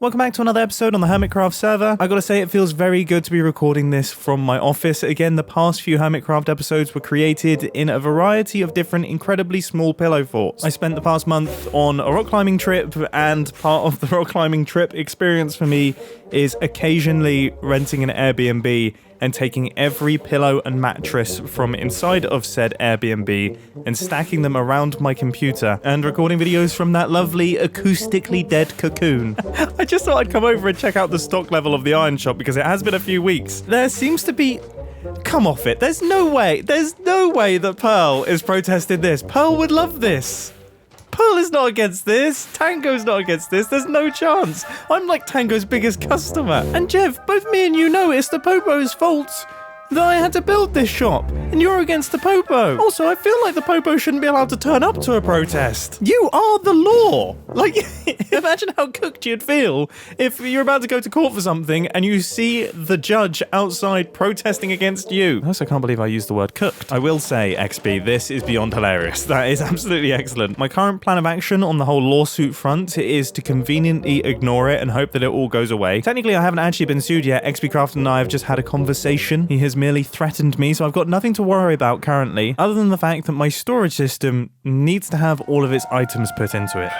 Welcome back to another episode on the Hermitcraft server. I gotta say, it feels very good to be recording this from my office. Again, the past few Hermitcraft episodes were created in a variety of different incredibly small pillow forts. I spent the past month on a rock climbing trip, and part of the rock climbing trip experience for me is occasionally renting an Airbnb and taking every pillow and mattress from inside of said Airbnb and stacking them around my computer and recording videos from that lovely acoustically dead cocoon. I just thought I'd come over and check out the stock level of the iron shop because it has been a few weeks. There seems to be... Come off it. There's no way that Pearl is protesting this. Pearl would love this. Pearl is not against this. Tango's not against this. There's no chance. I'm like Tango's biggest customer. And Jeff, both me and you know it's the Popo's fault that I had to build this shop, and you're against the Popo. Also, I feel like the Popo shouldn't be allowed to turn up to a protest. You are the law. Like, imagine how cooked you'd feel if you're about to go to court for something and you see the judge outside protesting against you. I also can't believe I used the word cooked. I will say, XP, this is beyond hilarious. That is absolutely excellent. My current plan of action on the whole lawsuit front is to conveniently ignore it and hope that it all goes away. Technically, I haven't actually been sued yet. XPcraft and I have just had a conversation. He has merely threatened me, so I've got nothing to worry about currently, other than the fact that my storage system needs to have all of its items put into it.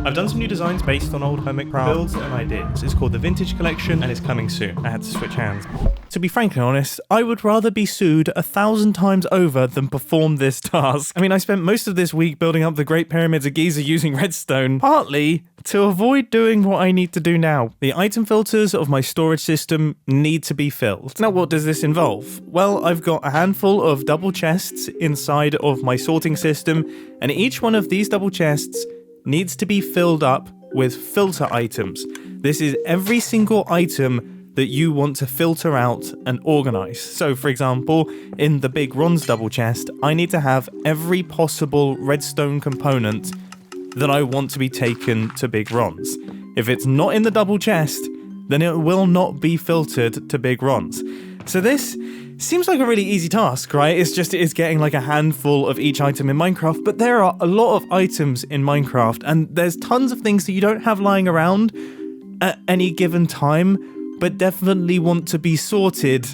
I've done some new designs based on old Hermitcraft builds and ideas. It's called the Vintage Collection and it's coming soon. I had to switch hands. To be frankly honest, I would rather be sued 1,000 times over than perform this task. I mean, I spent most of this week building up the Great Pyramids of Giza using redstone, partly to avoid doing what I need to do now. The item filters of my storage system need to be filled. Now, what does this involve? Well, I've got a handful of double chests inside of my sorting system, and each one of these double chests needs to be filled up with filter items. This is every single item that you want to filter out and organize. So, for example, in the Big Ron's double chest, I need to have every possible redstone component that I want to be taken to Big Ron's. If it's not in the double chest, then it will not be filtered to Big Ron's. So this seems like a really easy task, right? It's getting like a handful of each item in Minecraft, but there are a lot of items in Minecraft, and there's tons of things that you don't have lying around at any given time, but definitely want to be sorted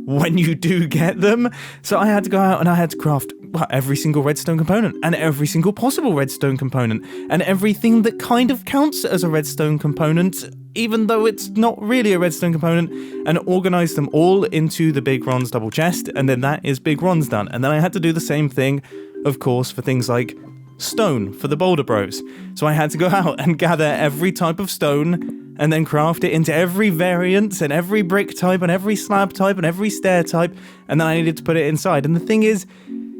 when you do get them. So I had to go out and I had to craft every single redstone component and every single possible redstone component and everything that kind of counts as a redstone component, even though it's not really a redstone component, and organize them all into the Big Ron's double chest, and then that is Big Ron's done. And then I had to do the same thing, of course, for things like stone for the Boulder Bros. So I had to go out and gather every type of stone and then craft it into every variant and every brick type and every slab type and every stair type, and then I needed to put it inside. And the thing is,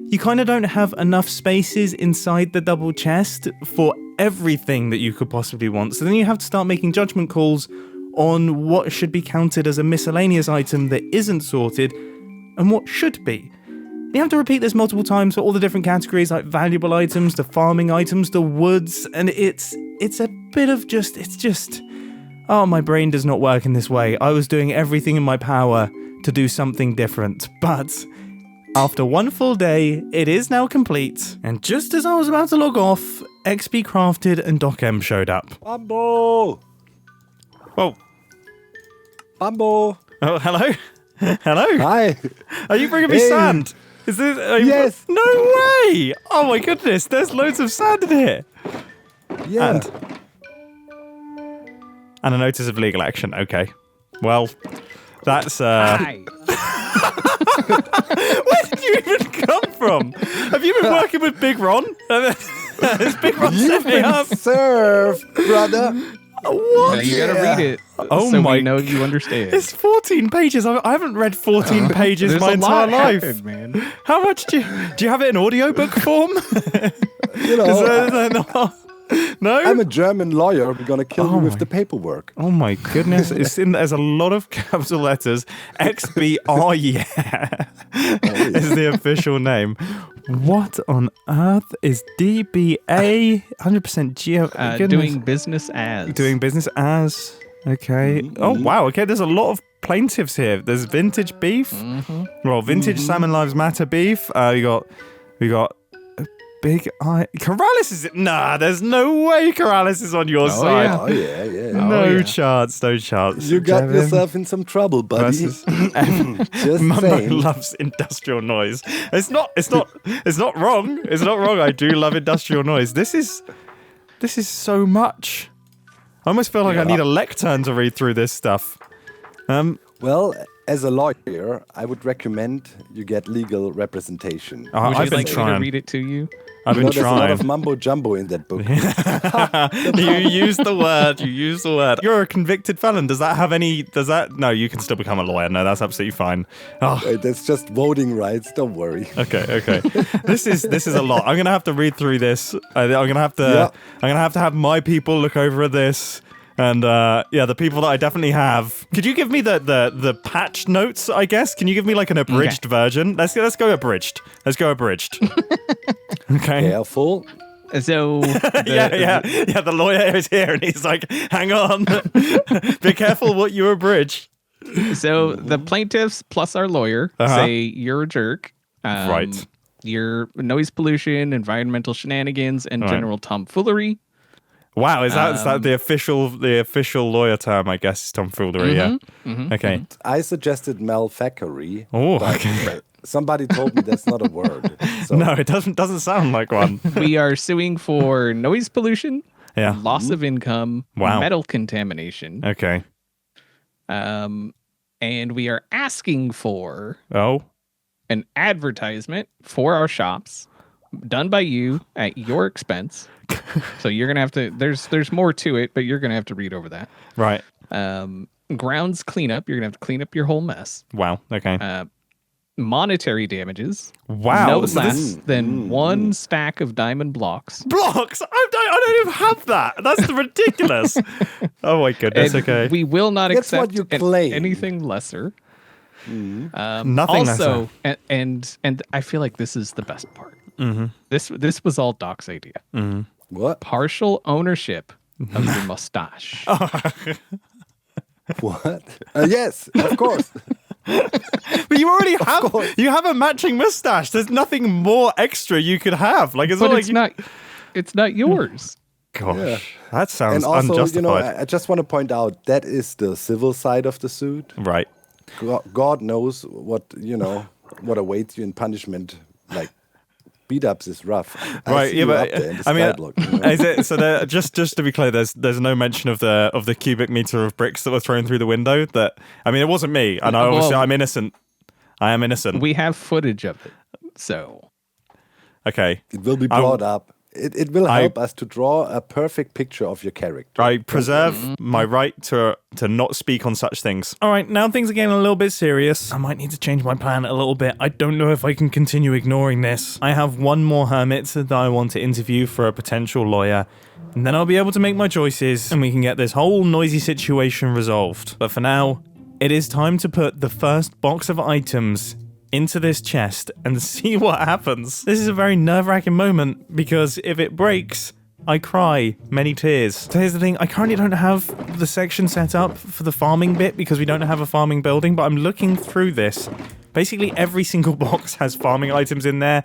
you kind of don't have enough spaces inside the double chest for everything that you could possibly want. So then you have to start making judgment calls on what should be counted as a miscellaneous item that isn't sorted and what should be. You have to repeat this multiple times for all the different categories, like valuable items, to farming items, to woods, and it's a bit of just... Oh, my brain does not work in this way. I was doing everything in my power to do something different, but after one full day, it is now complete. And just as I was about to log off, XP Crafted and DocM showed up. Mumbo! Whoa. Mumbo! Oh, hello? Hello? Hi! Are you bringing me sand? Is this... Yes! No way! Oh my goodness, there's loads of sand in here. Yeah. And a notice of legal action. Okay. Well, that's... Hi! Where did you even come from? Have you been working with Big Ron? Has Big Ron set me up? Served, brother! What? Yeah, you gotta read it. Oh so my... we know you understand. It's 14 pages. I haven't read 14 pages There's my a entire lot life. happened, man. How much do you have it in audiobook form? You know, No? I'm a German lawyer. We're gonna kill you with the paperwork. Oh my goodness. There's a lot of capital letters. XBR, yeah. Is the official name. What on earth is DBA? 100% geo... Doing business as. Doing business as. Okay. Mm-hmm. Oh, wow. Okay, there's a lot of plaintiffs here. There's vintage beef. Mm-hmm. Well, vintage Salmon Lives Matter beef. We got Big eye. Corrales is it? Nah, there's no way Corrales is on your side. yeah. Oh, yeah. No chance, no chance. You got Devin yourself in some trouble, buddy. versus- Just Mumbo saying. loves industrial noise. It's not wrong. It's not wrong. I do love industrial noise. This is so much. I almost feel like I need a lectern to read through this stuff. Well, as a lawyer, I would recommend you get legal representation. Would I've you been like me to trying. read it to you? I've been There's a lot trying. of mumbo jumbo in that book. You use the word. You use the word. You're a convicted felon. Does that have any? No, you can still become a lawyer. No, that's absolutely fine. Oh, Hey, that's just voting rights. Don't worry. okay. This is a lot. I'm gonna have to read through this. I'm gonna have to. Yeah. I'm gonna have to have my people look over this. And the people that I definitely have. Could you give me the patch notes? I guess. Can you give me like an abridged version? Let's go abridged. Okay. Careful. So Yeah. The lawyer is here, and he's like, "Hang on, be careful what you abridge." So the plaintiffs plus our lawyer say you're a jerk. Right. You're noise pollution, environmental shenanigans, and general tomfoolery. Wow, is that the official lawyer term? I guess is tomfoolery. Yeah. Okay. I suggested malfactory. Oh, but okay. somebody told me that's not a word. So No, it doesn't sound like one. We are suing for noise pollution, Yeah. loss of income, Wow. metal contamination, Okay. and we are asking for Oh. an advertisement for our shops done by you at your expense. So you're gonna have to. There's more to it, but you're gonna have to read over that. Right. Grounds cleanup. You're gonna have to clean up your whole mess. Wow. Okay. Monetary damages. Wow. No so less this- than one stack of diamond blocks. blocks. I don't even have that. That's ridiculous. Oh my goodness. And Okay. we will not That's what accept you claim. anything lesser. Nothing Also, and I feel like this is the best part. This was all Doc's idea. what? Partial ownership of your mustache. What? Yes, of course. But you already have a matching mustache. There's nothing more extra you could have. Like it's But not it's like it's not yours. Gosh, Yeah. that sounds And also, unjustified. I just want to point out that is the civil side of the suit. Right. God knows what awaits you in punishment. Like beat ups is rough. Right, see yeah, you but up there in the I mean, skyblock, you know? is it so? Just to be clear, there's no mention of the cubic meter of bricks that were thrown through the window. That I mean, it wasn't me, and obviously I'm innocent. I am innocent. We have footage of it. So Okay, It will be brought up. It will help us to draw a perfect picture of your character. I preserve my right to not speak on such things. All right, now things are getting a little bit serious. I might need to change my plan a little bit. I don't know if I can continue ignoring this. I have one more hermit that I want to interview for a potential lawyer, and then I'll be able to make my choices, and we can get this whole noisy situation resolved. But for now, it is time to put the first box of items into this chest and see what happens. This is a very nerve-wracking moment because if it breaks, I cry many tears. So here's the thing, I currently don't have the section set up for the farming bit because we don't have a farming building, but I'm looking through this. Basically every single box has farming items in there.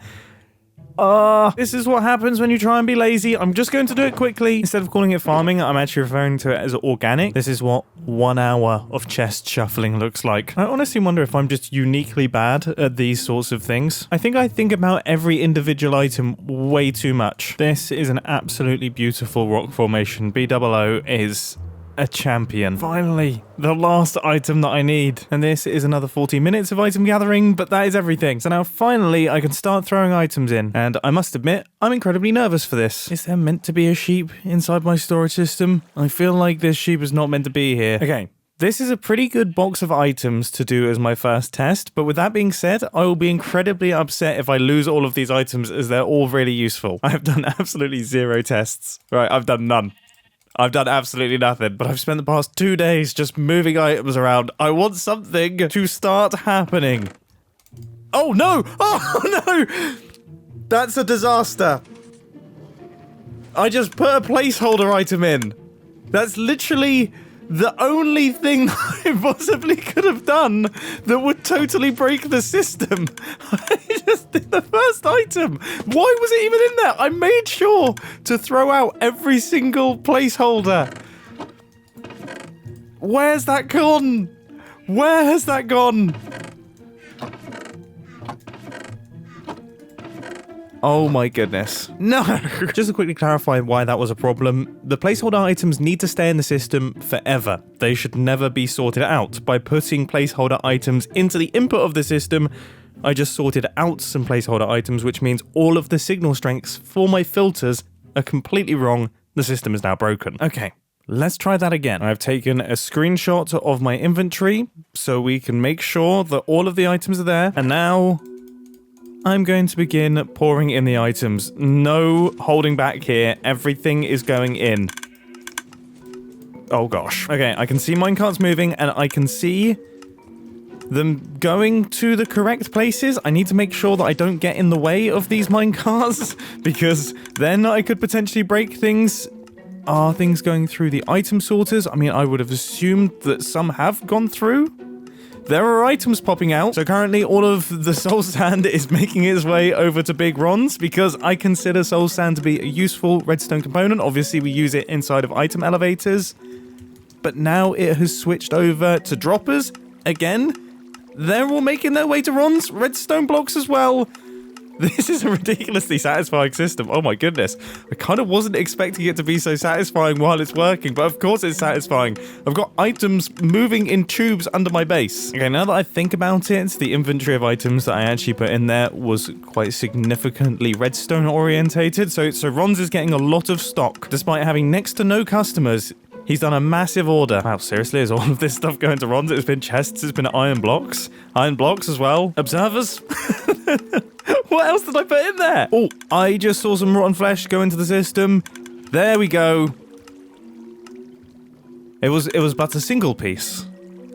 This is what happens when you try and be lazy. I'm just going to do it quickly. Instead of calling it farming, I'm actually referring to it as organic. This is what 1 hour of chest shuffling looks like. I honestly wonder if I'm just uniquely bad at these sorts of things. I think about every individual item way too much. This is an absolutely beautiful rock formation. BOO is a champion. Finally, the last item that I need. And this is another 40 minutes of item gathering, but that is everything. So now finally I can start throwing items in. And I must admit, I'm incredibly nervous for this. Is there meant to be a sheep inside my storage system? I feel like this sheep is not meant to be here. Okay. This is a pretty good box of items to do as my first test, but with that being said, I will be incredibly upset if I lose all of these items as they're all really useful. I have done absolutely 0 tests. Right, I've done none. I've done absolutely nothing, but I've spent the past 2 days just moving items around. I want something to start happening. Oh no! Oh no! That's a disaster. I just put a placeholder item in. That's literally The only thing I possibly could have done that would totally break the system. I just did the first item. Why was it even in there? I made sure to throw out every single placeholder. Where's that gone? Where has that gone? Oh my goodness. No! Just to quickly clarify why that was a problem, the placeholder items need to stay in the system forever. They should never be sorted out. By putting placeholder items into the input of the system, I just sorted out some placeholder items, which means all of the signal strengths for my filters are completely wrong. The system is now broken. Okay. Let's try that again. I've taken a screenshot of my inventory so we can make sure that all of the items are there. And now I'm going to begin pouring in the items. No holding back here. Everything is going in. Oh gosh. Okay, I can see minecarts moving and I can see them going to the correct places. I need to make sure that I don't get in the way of these minecarts because then I could potentially break things. Are things going through the item sorters? I mean, I would have assumed that some have gone through. There are items popping out. So currently all of the soul sand is making its way over to Big Ron's because I consider soul sand to be a useful redstone component. Obviously, we use it inside of item elevators. But now it has switched over to droppers again. They're all making their way to Ron's redstone blocks as well. This is a ridiculously satisfying system. Oh my goodness. I kind of wasn't expecting it to be so satisfying while it's working, but of course it's satisfying. I've got items moving in tubes under my base. Okay, now that I think about it, the inventory of items that I actually put in there was quite significantly redstone orientated. So Ron's is getting a lot of stock. Despite having next to no customers, he's done a massive order. Wow, seriously, is all of this stuff going to Ron's? It's been chests, it's been iron blocks as well. Observers. What else did I put in there? Oh, I just saw some rotten flesh go into the system. There we go. It was but a single piece.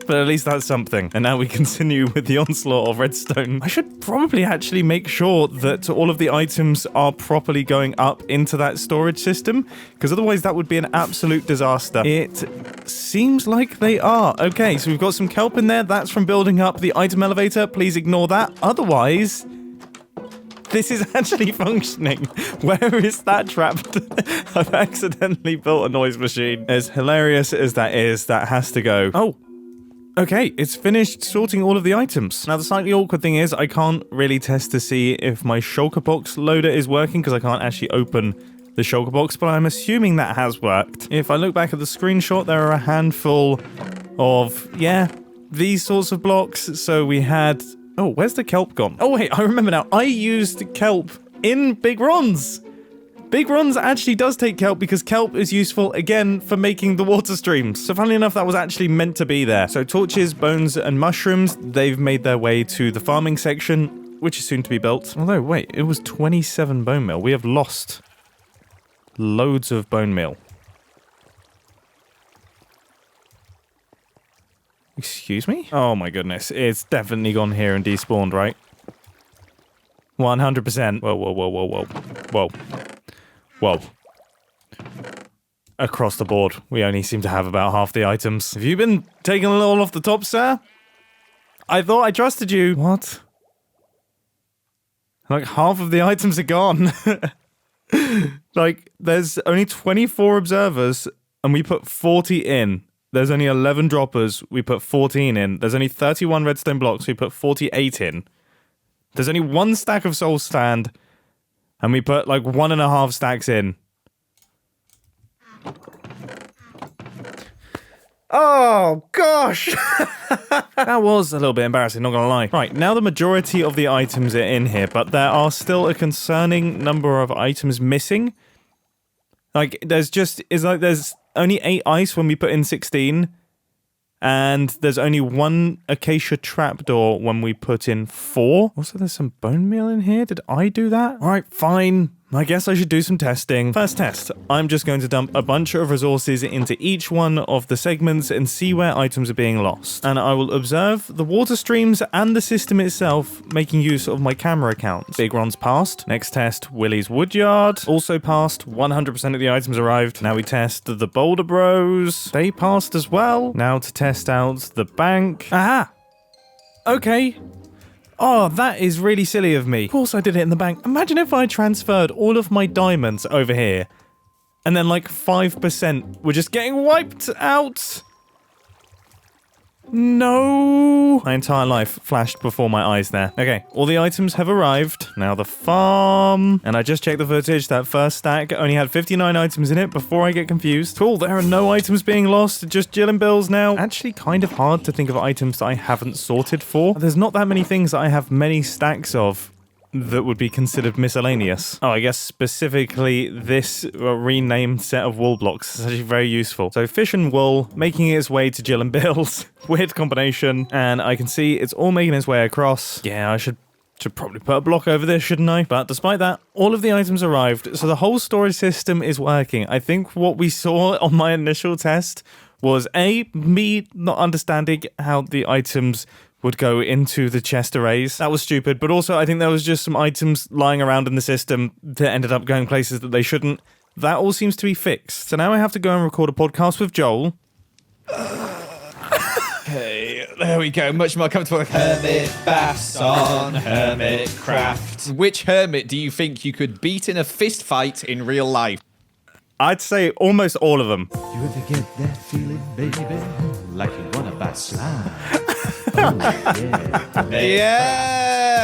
But at least that's something. And now we continue with the onslaught of redstone. I should probably actually make sure that all of the items are properly going up into that storage system, because otherwise that would be an absolute disaster. It seems like they are. Okay, so we've got some kelp in there. That's from building up the item elevator. Please ignore that. Otherwise, this is actually functioning. Where is that trapped? I've accidentally built a noise machine. As hilarious as that is, that has to go. Oh. Okay, it's finished sorting all of the items. Now, the slightly awkward thing is I can't really test to see if my shulker box loader is working because I can't actually open the shulker box, but I'm assuming that has worked. If I look back at the screenshot, there are a handful of, these sorts of blocks. So we had... Oh, where's the kelp gone? Oh, wait, I remember now. I used kelp in Big Ron's. Big Ron's actually does take kelp because kelp is useful, again, for making the water streams. So funnily enough, that was actually meant to be there. So torches, bones, and mushrooms, they've made their way to the farming section, which is soon to be built. Although, wait, it was 27 bone meal. We have lost loads of bone meal. Excuse me? Oh my goodness, it's definitely gone here and despawned, right? 100%. Whoa, whoa, whoa, whoa, whoa. Whoa. Whoa. Across the board, we only seem to have about half the items. Have you been taking a little off the top, sir? I thought I trusted you. What? Like, half of the items are gone. Like, there's only 24 observers, and we put 40 in. There's only 11 droppers, we put 14 in. There's only 31 redstone blocks, we put 48 in. There's only one stack of soul sand, and we put like 1.5 stacks in. Oh, gosh! That was a little bit embarrassing, not gonna lie. Right, now the majority of the items are in here, but there are still a concerning number of items missing. Like, there's only 8 ice when we put in 16, and there's only 1 acacia trapdoor when we put in 4. Also, there's some bone meal in here. Did I do that? All right, fine. I guess I should do some testing. First test, I'm just going to dump a bunch of resources into each one of the segments and see where items are being lost. And I will observe the water streams and the system itself, making use of my camera accounts. Big Ron's passed. Next test, Willy's woodyard. Also passed. 100% of the items arrived. Now we test the Boulder Bros. They passed as well. Now to test out the bank. Aha! Okay. Oh, that is really silly of me. Of course I did it in the bank. Imagine if I transferred all of my diamonds over here and then like 5% were just getting wiped out. No. My entire life flashed before my eyes there. Okay, all the items have arrived. Now the farm. And I just checked the footage. That first stack only had 59 items in it before I get confused. Cool, there are no items being lost. Just Jill and Bill's now. Actually kind of hard to think of items that I haven't sorted for. There's not that many things that I have many stacks of that would be considered miscellaneous. Oh, I guess specifically this renamed set of wool blocks is actually very useful. So fish and wool making its way to Jill and Bill's. Weird combination. And I can see it's all making its way across. Yeah, I should probably put a block over this, shouldn't I? But despite that, all of the items arrived. So the whole storage system is working. I think what we saw on my initial test was me not understanding how the items would go into the chest arrays. That was stupid, but also I think there was just some items lying around in the system that ended up going places that they shouldn't. That all seems to be fixed. So now I have to go and record a podcast with Joel. Okay, there we go. Much more comfortable. Hermit baths on Hermitcraft. Which hermit do you think you could beat in a fist fight in real life? I'd say almost all of them. You ever get that feeling, baby? Like you wanna buy slime. Oh, yeah.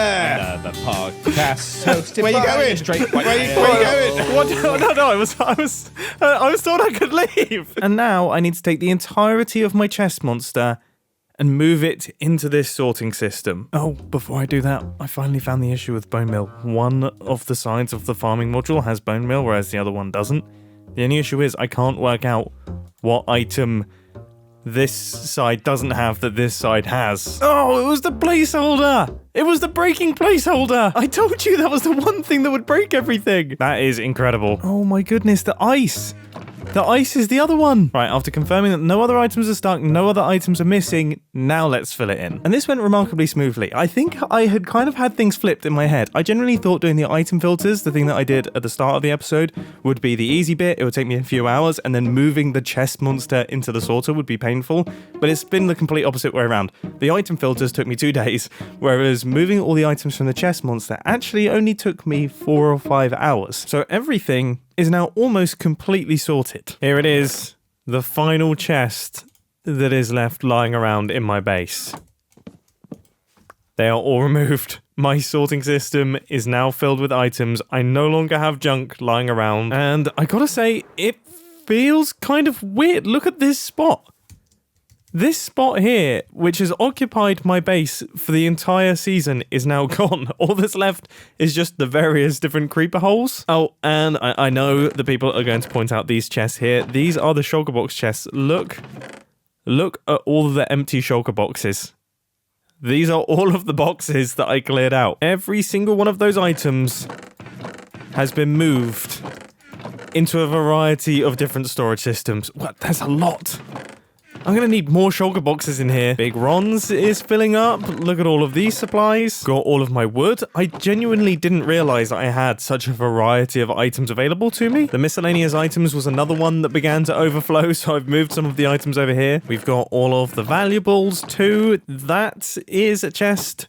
Yeah! The podcast hosted Where you by going? Straight Where you going? What? No, I was told I could leave. And now I need to take the entirety of my chest monster and move it into this sorting system. Oh, before I do that, I finally found the issue with bone meal. One of the sides of the farming module has bone meal, whereas the other one doesn't. The only issue is I can't work out what item this side doesn't have that this side has. Oh, it was the placeholder! It was the breaking placeholder! I told you that was the one thing that would break everything! That is incredible. Oh my goodness, the ice! The ice is the other one. Right, after confirming that no other items are stuck, no other items are missing, now let's fill it in. And this went remarkably smoothly. I think I had kind of had things flipped in my head. I generally thought doing the item filters, the thing that I did at the start of the episode, would be the easy bit. It would take me a few hours, and then moving the chest monster into the sorter would be painful. But it's been the complete opposite way around. The item filters took me 2 days, whereas moving all the items from the chest monster actually only took me 4 or 5 hours. So everything is now almost completely sorted. Here it is, the final chest that is left lying around in my base. They are all removed. My sorting system is now filled with items. I no longer have junk lying around. And I gotta say, it feels kind of weird. Look at this spot. This spot here, which has occupied my base for the entire season, is now gone. All that's left is just the various different creeper holes. Oh, and I know the people are going to point out these chests here. These are the shulker box chests. Look at all of the empty shulker boxes. These are all of the boxes that I cleared out. Every single one of those items has been moved into a variety of different storage systems. What? There's a lot. I'm going to need more shulker boxes in here. Big Ron's is filling up. Look at all of these supplies. Got all of my wood. I genuinely didn't realize I had such a variety of items available to me. The miscellaneous items was another one that began to overflow, so I've moved some of the items over here. We've got all of the valuables too. That is a chest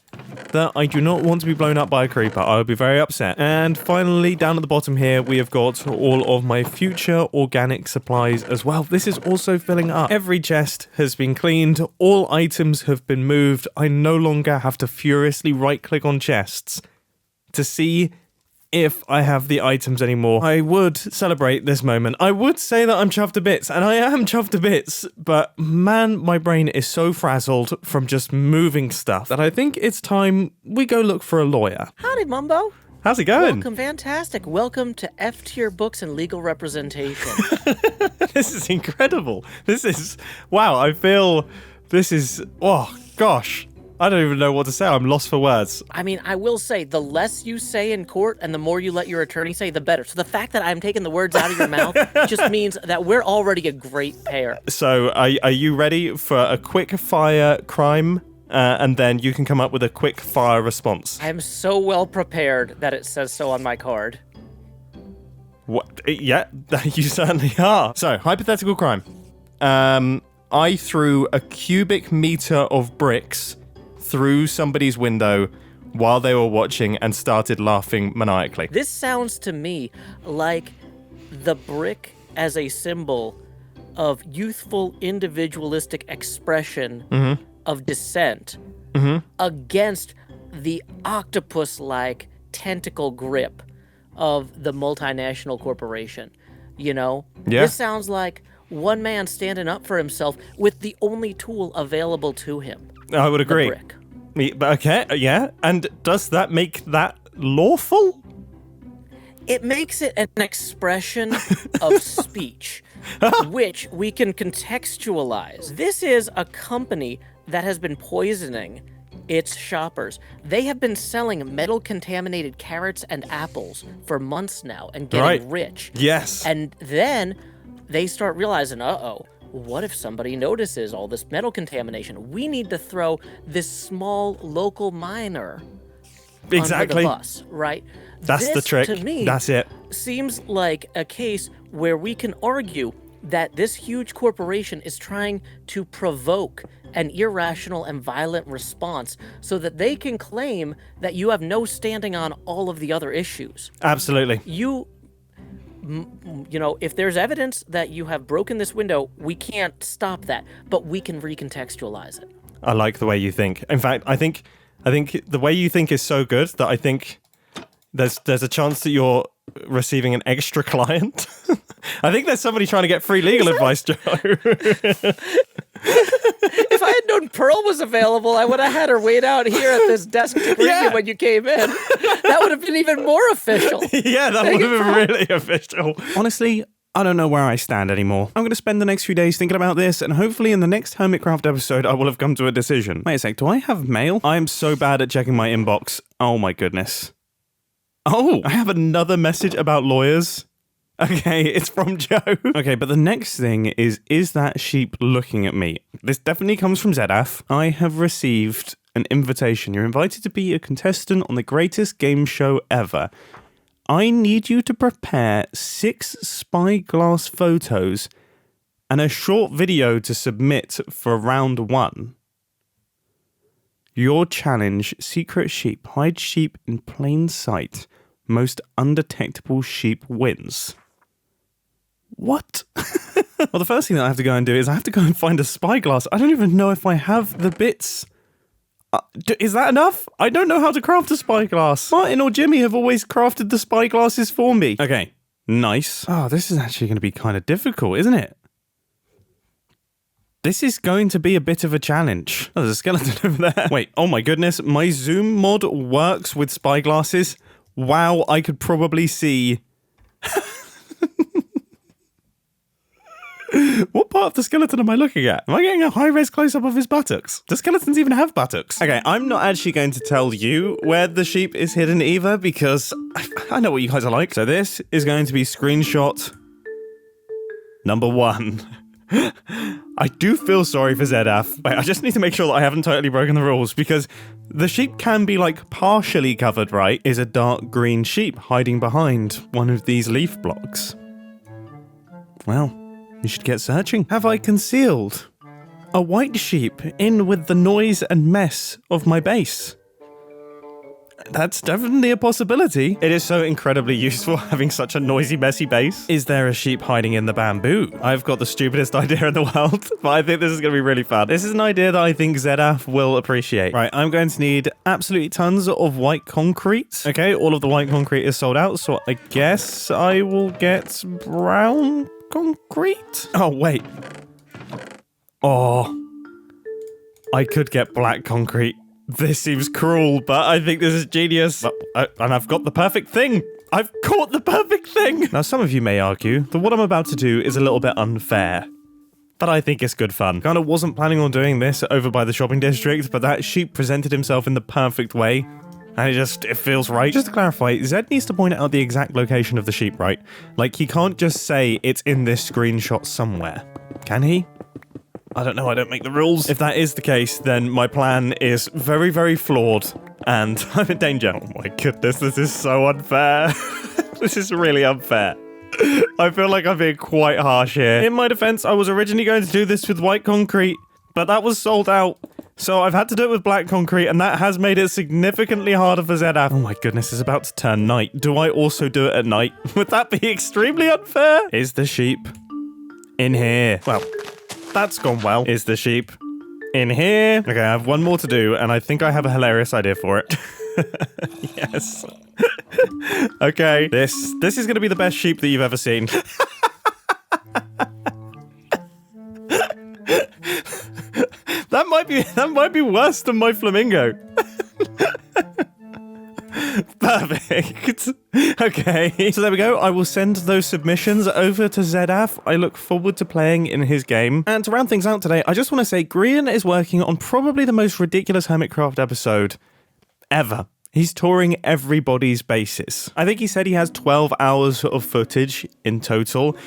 that I do not want to be blown up by a creeper. I would be very upset. And finally, down at the bottom here, we have got all of my future organic supplies as well. This is also filling up. Every chest has been cleaned. All items have been moved. I no longer have to furiously right-click on chests to see if I have the items anymore. I would celebrate this moment. I would say that I'm chuffed to bits, and I am chuffed to bits, but man, my brain is so frazzled from just moving stuff that I think it's time we go look for a lawyer. Howdy, Mumbo. How's it going? Welcome, fantastic. Welcome to F-tier books and legal representation. This is incredible. This is, wow, I feel this is, oh gosh. I don't even know what to say. I'm lost for words. I mean, I will say, the less you say in court and the more you let your attorney say, the better. So the fact that I'm taking the words out of your mouth just means that we're already a great pair. So are you ready for a quick fire crime? And then you can come up with a quick fire response. I am so well prepared that it says so on my card. What? Yeah, you certainly are. So, hypothetical crime. I threw a cubic meter of bricks through somebody's window while they were watching and started laughing maniacally. This sounds to me like the brick as a symbol of youthful individualistic expression of dissent against the octopus-like tentacle grip of the multinational corporation. You know? Yeah. This sounds like one man standing up for himself with the only tool available to him. I would agree. The brick. Okay, yeah. And does that make that lawful? It makes it an expression of speech, which we can contextualize. This is a company that has been poisoning its shoppers. They have been selling metal-contaminated carrots and apples for months now and getting rich. Yes. And then they start realizing, what if somebody notices all this metal contamination? We need to throw this small local miner under the bus, right? That's the trick. To me, that's it. Seems like a case where we can argue that this huge corporation is trying to provoke an irrational and violent response so that they can claim that you have no standing on all of the other issues. Absolutely. You know, if there's evidence that you have broken this window, we can't stop that, but we can recontextualize it. I like the way you think. In fact, I think the way you think is so good that I think there's a chance that you're receiving an extra client. I think there's somebody trying to get free legal advice, Joe. If I had known Pearl was available, I would have had her wait out here at this desk to greet you when you came in. That would have been even more official. Yeah, that would have been really official. Honestly, I don't know where I stand anymore. I'm going to spend the next few days thinking about this, and hopefully in the next Hermitcraft episode, I will have come to a decision. Wait a sec, do I have mail? I am so bad at checking my inbox. Oh my goodness. Oh, I have another message about lawyers. Okay, it's from Joe. Okay, but the next thing is that sheep looking at me? This definitely comes from Zedaf. I have received an invitation. You're invited to be a contestant on the greatest game show ever. I need you to prepare 6 spyglass photos and a short video to submit for round 1. Your challenge, secret sheep, hide sheep in plain sight. Most undetectable sheep wins. What? Well, the first thing that I have to go and do is I have to go and find a spyglass. I don't even know if I have the bits. Is that enough? I don't know how to craft a spyglass. Martin or Jimmy have always crafted the spyglasses for me. Okay, nice. Oh, this is actually going to be kind of difficult, isn't it? This is going to be a bit of a challenge. Oh, there's a skeleton over there. Wait, oh my goodness. My zoom mod works with spyglasses. Wow, I could probably see... What part of the skeleton am I looking at? Am I getting a high-res close-up of his buttocks? Do skeletons even have buttocks? Okay, I'm not actually going to tell you where the sheep is hidden either, because I know what you guys are like. So this is going to be screenshot number 1. I do feel sorry for Zedaf. Wait, I just need to make sure that I haven't totally broken the rules, because the sheep can be, like, partially covered, right? Is a dark green sheep hiding behind one of these leaf blocks. Well, you should get searching. Have I concealed a white sheep in with the noise and mess of my base? That's definitely a possibility. It is so incredibly useful having such a noisy, messy base. Is there a sheep hiding in the bamboo? I've got the stupidest idea in the world, but I think this is going to be really fun. This is an idea that I think Zedaf will appreciate. Right, I'm going to need absolutely tons of white concrete. Okay, all of the white concrete is sold out, so I guess I will get brown concrete? Oh, wait. Oh. I could get black concrete. This seems cruel, but I think this is genius. And I've got the perfect thing. I've caught the perfect thing. Now, some of you may argue that what I'm about to do is a little bit unfair. but I think it's good fun. Kind of wasn't planning on doing this over by the shopping district, but that sheep presented himself in the perfect way. And it feels right. Just to clarify, Zed needs to point out the exact location of the sheep, right? Like, he can't just say it's in this screenshot somewhere. Can he? I don't know, I don't make the rules. If that is the case, then my plan is very, very flawed, and I'm in danger. Oh my goodness, this is so unfair. This is really unfair. I feel like I'm being quite harsh here. In my defense, I was originally going to do this with white concrete, but that was sold out. So I've had to do it with black concrete, and that has made it significantly harder for ZF. Oh my goodness, it's about to turn night. Do I also do it at night? Would that be extremely unfair? Is the sheep in here? Well, that's gone well. Is the sheep in here? Okay, I have one more to do, and I think I have a hilarious idea for it. Yes. Okay, this is going to be the best sheep that you've ever seen. That might be worse than my flamingo. Perfect. Okay, so there we go. I will send those submissions over to ZF. I look forward to playing in his game. And to round things out today, I just want to say Grian is working on probably the most ridiculous Hermitcraft episode ever. He's touring everybody's bases. I think he said he has 12 hours of footage in total.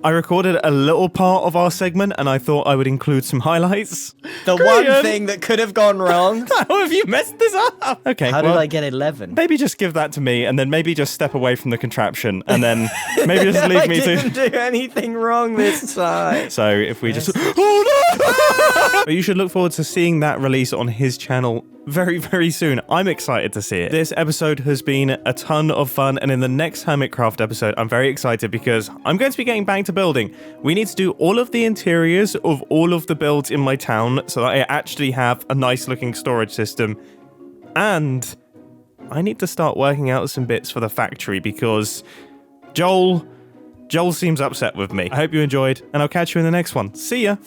I recorded a little part of our segment, and I thought I would include some highlights. The Grian, one thing that could have gone wrong. how have you messed this up? Okay, How did I get 11? maybe just give that to me, and then maybe just step away from the contraption, and then maybe just leave I me didn't to... do anything wrong this time. So if we just... Oh no! But you should look forward to seeing that release on his channel very, very soon. I'm excited to see it. This episode has been a ton of fun, and in the next Hermitcraft episode, I'm very excited because I'm going to be getting back to building. We need to do all of the interiors of all of the builds in my town so that I actually have a nice looking storage system. And I need to start working out some bits for the factory because Joel seems upset with me. I hope you enjoyed, and I'll catch you in the next one. See ya!